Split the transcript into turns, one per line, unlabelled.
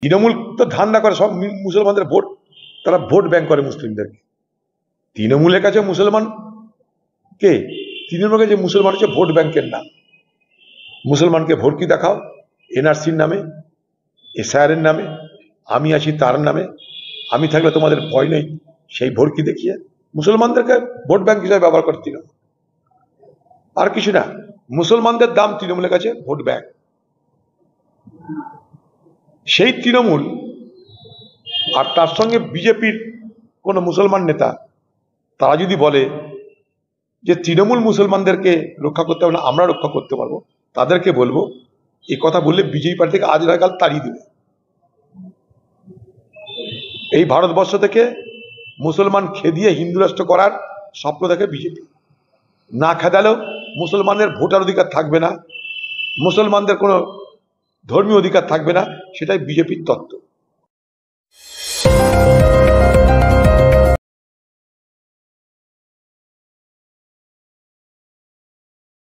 তৃণমূল তো ধান্দা করে সব মুসলমানদের ভোট, তারা ভোট ব্যাংক করে মুসলিমদেরকে। তৃণমূলের কাছে মুসলমান কে? তৃণমূলের কাছে মুসলমান হচ্ছে ভোট ব্যাংকের নাম। মুসলমানকে ভর্তি দেখাও এনআরসির নামে, এসআইআর এর নামে, আমি আছি তার নামে, আমি থাকলে তোমাদের ভয় নেই, সেই ভর্তি দেখিয়ে মুসলমানদেরকে ভোট ব্যাংক হিসাবে ব্যবহার করে তৃণমূল। আর কিছু না, মুসলমানদের দাম তৃণমূলের কাছে ভোট ব্যাংক। সেই তৃণমূল আর তার সঙ্গে বিজেপির কোনো মুসলমান নেতা তারা যদি বলে যে তৃণমূল মুসলমানদেরকে রক্ষা করতে হবে না, আমরা রক্ষা করতে পারবো, তাদেরকে বলবো এই কথা বললে বিজেপি পার্টি থেকে আজ নয় কাল তাড়িয়ে দেবে। এই ভারতবর্ষ থেকে মুসলমান খেদিয়ে হিন্দু রাষ্ট্র করার স্বপ্ন দেখে বিজেপি। না খেদালেও মুসলমানদের ভোটার অধিকার থাকবে না, মুসলমানদের কোনো ধর্মীয় অধিকার থাকবে না, সেটাই বিজেপির তত্ত্ব।